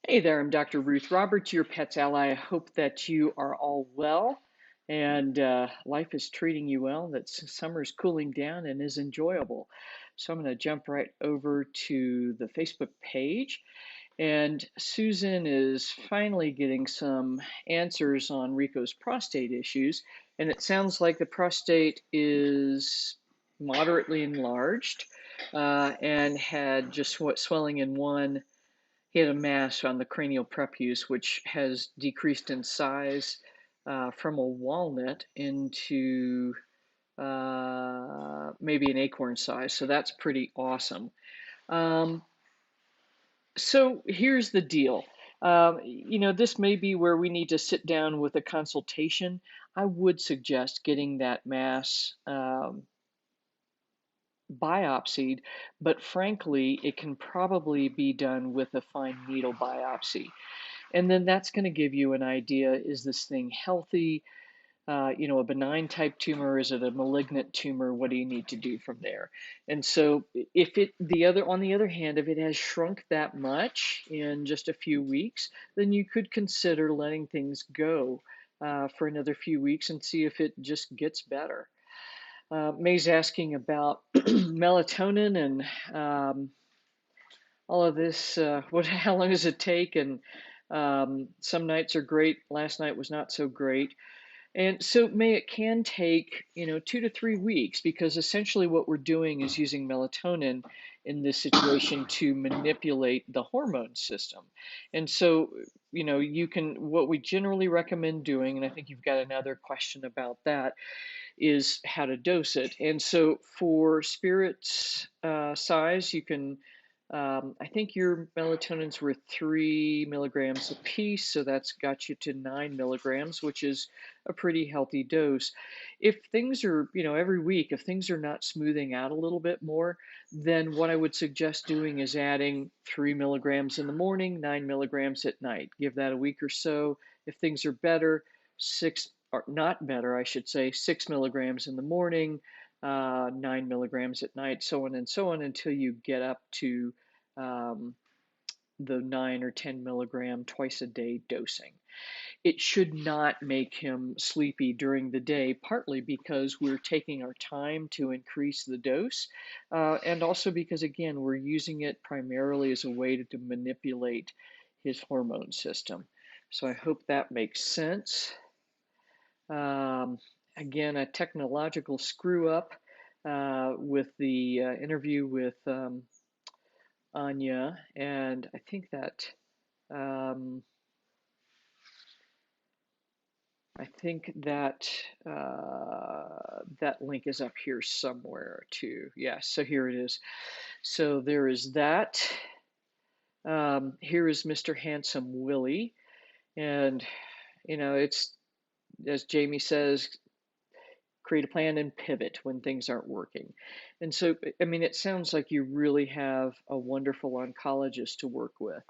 Hey there, I'm Dr. Ruth Roberts, your pet's ally. I hope that you are all well and life is treating you well, that summer's cooling down and is enjoyable. So I'm going to jump right over to the Facebook page. And Susan is finally getting some answers on Rico's prostate issues. And it sounds like the prostate is moderately enlarged and had just swelling in one. He had a mass on the cranial prepuce, which has decreased in size from a walnut into maybe an acorn size. So that's pretty awesome. Um, so here's the deal. This may be where we need to sit down with a consultation. I would suggest getting that mass biopsied, but frankly, it can probably be done with a fine needle biopsy. And then that's going to give you an idea, is this thing healthy? A benign type tumor, is it a malignant tumor? What do you need to do from there? And so if it on the other hand, if it has shrunk that much in just a few weeks, then you could consider letting things go for another few weeks and see if it just gets better. May's asking about melatonin and all of this. How long does it take? And some nights are great. Last night was not so great. And so it can take, 2 to 3 weeks, because essentially what we're doing is using melatonin in this situation to manipulate the hormone system. And so, what we generally recommend doing, and I think you've got another question about that, is how to dose it. And so for spirits size, you can, I think your melatonins were 3 milligrams a piece, so that's got you to 9 milligrams, which is a pretty healthy dose. If things are, every week, if things are not smoothing out a little bit more, then what I would suggest doing is adding 3 milligrams in the morning, 9 milligrams at night. Give that a week or so. If things are better, six or not better, I should say, 6 milligrams in the morning, 9 milligrams at night, so on and so on, until you get up to um, the 9 or 10 milligram twice a day dosing. It should not make him sleepy during the day, partly because we're taking our time to increase the dose, and also because, again, we're using it primarily as a way to manipulate his hormone system. So I hope that makes sense. Um, Again, a technological screw up with the interview with Anya, and um, I think that that link is up here somewhere too. Yeah, so here it is. So there is that. Here is Mr. Handsome Willie, and it's, as Jamie says, create a plan and pivot when things aren't working. And so, I mean, it sounds like you really have a wonderful oncologist to work with.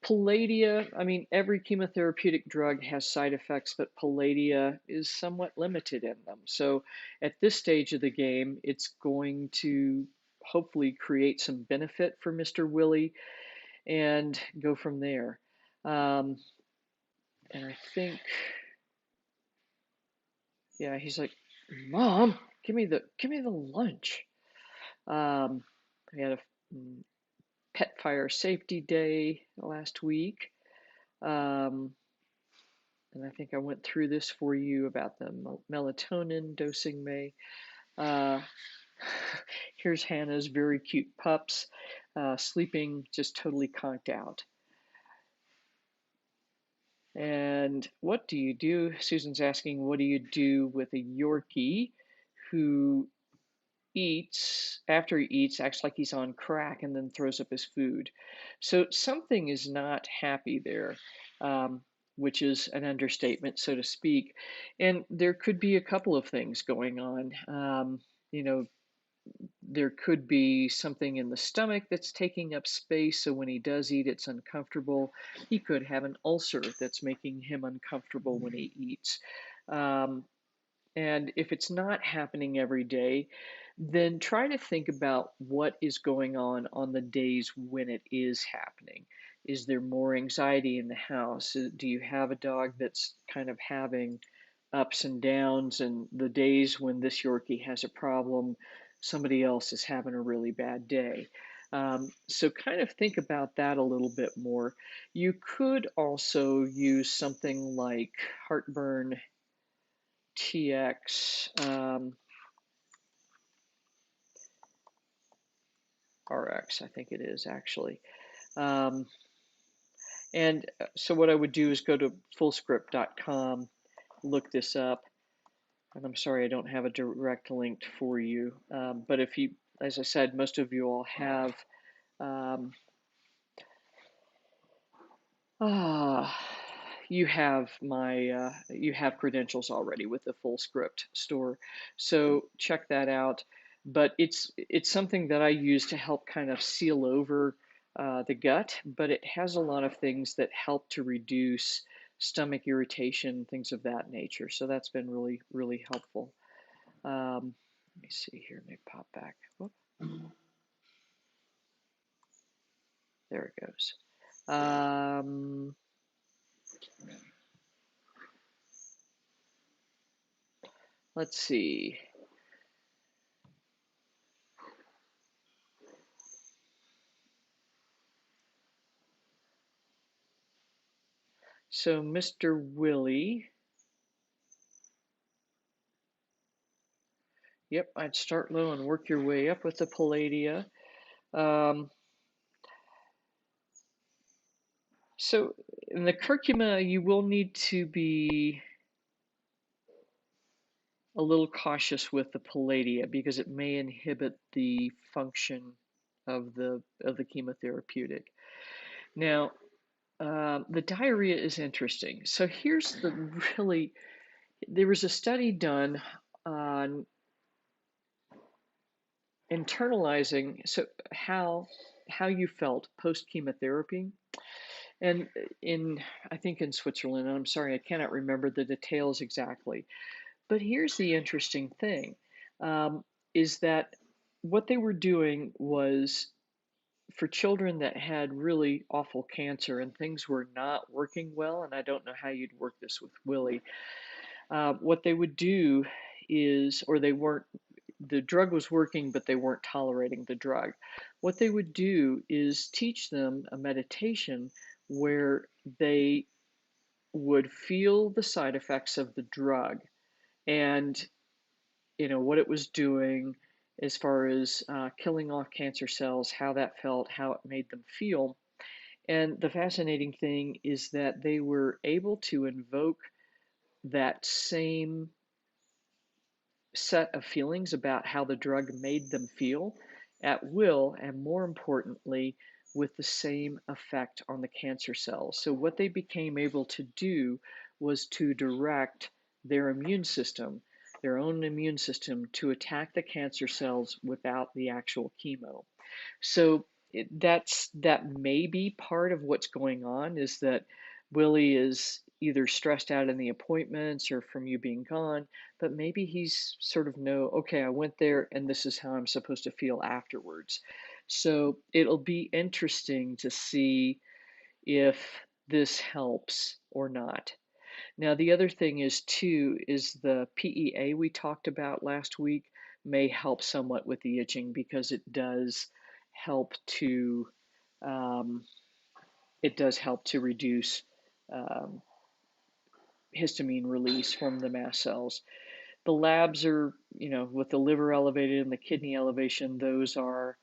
Palladia, I mean, every chemotherapeutic drug has side effects, but Palladia is somewhat limited in them. So at this stage of the game, it's going to hopefully create some benefit for Mr. Willie and go from there. Um, and I think, yeah, he's like, Mom, give me the lunch. We had a pet fire safety day last week. Um, and I think I went through this for you about the melatonin dosing May. Uh, Here's Hannah's very cute pups sleeping just totally conked out. And what do you do? Susan's asking, what do you do with a Yorkie who after he eats, acts like he's on crack, and then throws up his food? So something is not happy there, um, which is an understatement, so to speak. And there could be a couple of things going on. You know, there could be something in the stomach that's taking up space, so when he does eat, it's uncomfortable. He could have an ulcer that's making him uncomfortable when he eats. Um, and if it's not happening every day, then try to think about what is going on the days when it is happening. Is there more anxiety in the house? Do you have a dog that's kind of having ups and downs, and the days when this Yorkie has a problem, somebody else is having a really bad day? So kind of think about that a little bit more. You could also use something like Heartburn TX RX, I think it is actually. Um, and so what I would do is go to fullscript.com, look this up. And I'm sorry I don't have a direct link for you. But if you, as I said, most of you all have um, ah, you have credentials already with the Full Script store, so check that out. But it's something that I use to help kind of seal over the gut, but it has a lot of things that help to reduce stomach irritation, things of that nature. So that's been really helpful. Let me see here. Let me pop back. Whoop, there it goes. Let's see. So Mr. Willie, yep, I'd start low and work your way up with the Palladia. Um, so in the curcuma, you will need to be a little cautious with the Palladia because it may inhibit the function of the chemotherapeutic. Now, the diarrhea is interesting. So here's there was a study done on internalizing how you felt post chemotherapy, and in I think in Switzerland. I'm sorry, I cannot remember the details exactly. But here's the interesting thing, um, is that what they were doing was for children that had really awful cancer and things were not working well, and I don't know how you'd work this with Willie. What they would do is, or they weren't, the drug was working, but they weren't tolerating the drug. What they would do is teach them a meditation where they would feel the side effects of the drug and what it was doing as far as killing off cancer cells, how that felt, how it made them feel. And the fascinating thing is that they were able to invoke that same set of feelings about how the drug made them feel at will, and more importantly, with the same effect on the cancer cells. So, what they became able to do was to direct their immune system, their own immune system, to attack the cancer cells without the actual chemo. So, that may be part of what's going on, is that Willie is either stressed out in the appointments or from you being gone, but maybe he's sort of okay, I went there and this is how I'm supposed to feel afterwards. So it'll be interesting to see if this helps or not. Now, the other thing is too, is the PEA we talked about last week may help somewhat with the itching because help to um, it does help to reduce um, histamine release from the mast cells. The labs are, with the liver elevated and the kidney elevation, those are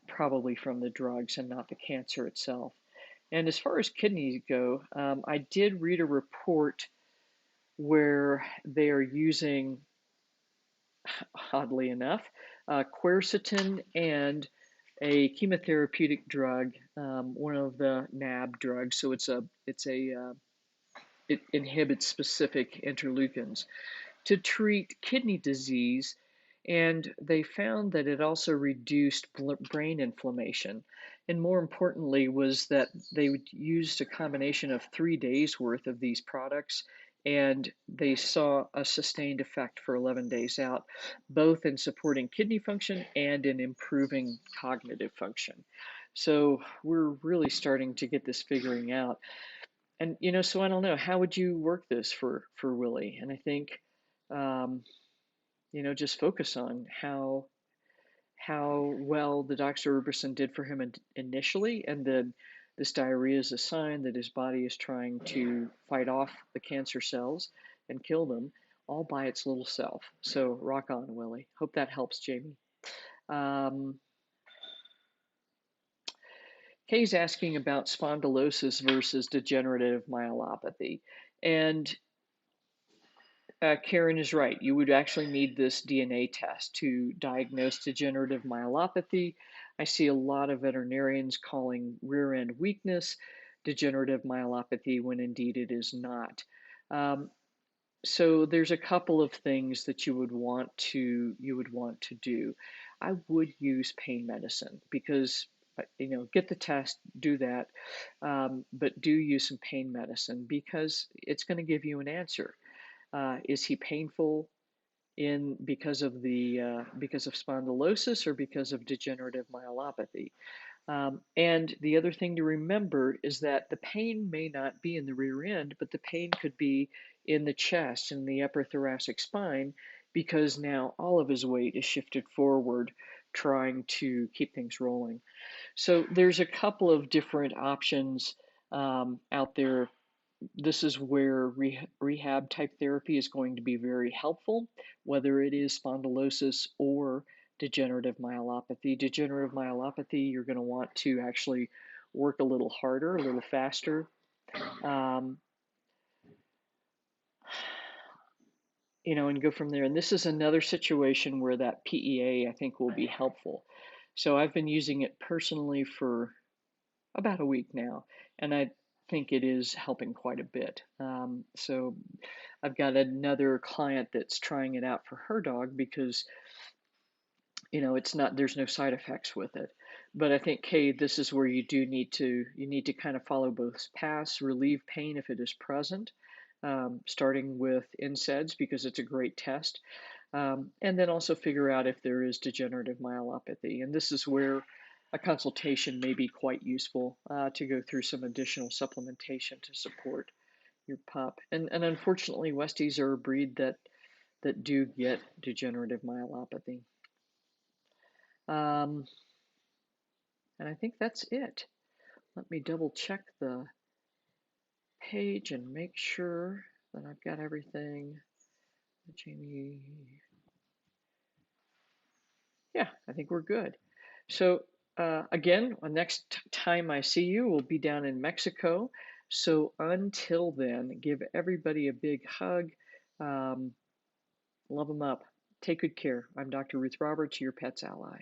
probably from the drugs and not the cancer itself. And as far as kidneys go, I did read a report where they are using, oddly enough, quercetin and a chemotherapeutic drug, one of the NAB drugs. So it inhibits specific interleukins to treat kidney disease, and they found that it also reduced brain inflammation. And more importantly, was that they used a combination of 3 days worth of these products, and they saw a sustained effect for 11 days out, both in supporting kidney function and in improving cognitive function. So we're really starting to get this figuring out. And so I don't know, how would you work this for Willie? And I think um, just focus on how well the doxorubicin did for him initially, and then this diarrhea is a sign that his body is trying to fight off the cancer cells and kill them all by its little self. So rock on, Willie. Hope that helps, Jamie. Um, Kay's asking about spondylosis versus degenerative myelopathy. And Karen is right. You would actually need this DNA test to diagnose degenerative myelopathy. I see a lot of veterinarians calling rear end weakness degenerative myelopathy when indeed it is not. Um, so there's a couple of things that you would want to do. I would use pain medicine because get the test, do that, but do use some pain medicine because it's going to give you an answer. Is he painful in because of spondylosis or because of degenerative myelopathy? And the other thing to remember is that the pain may not be in the rear end, but the pain could be in the chest and the upper thoracic spine because now all of his weight is shifted forward, trying to keep things rolling. So there's a couple of different options out there. This is where rehab type therapy is going to be very helpful, whether it is spondylosis or degenerative myelopathy. Degenerative myelopathy, you're going to want to actually work a little harder, a little faster. Um, and go from there. And this is another situation where that PEA, I think, will be helpful. So I've been using it personally for about a week now, and I think it is helping quite a bit. So I've got another client that's trying it out for her dog because it's not there's no side effects with it. But I think, Kay, this is where you need to kind of follow both paths, relieve pain if it is present, starting with NSAIDs because it's a great test, and then also figure out if there is degenerative myelopathy. And this is where a consultation may be quite useful to go through some additional supplementation to support your pup. And unfortunately, Westies are a breed that do get degenerative myelopathy. Um, and I think that's it. Let me double check the page and make sure that I've got everything. Jamie, yeah, I think we're good. So again, the next time I see you will be down in Mexico. So until then, give everybody a big hug. Um, love them up. Take good care. I'm Dr. Ruth Roberts, your pet's ally.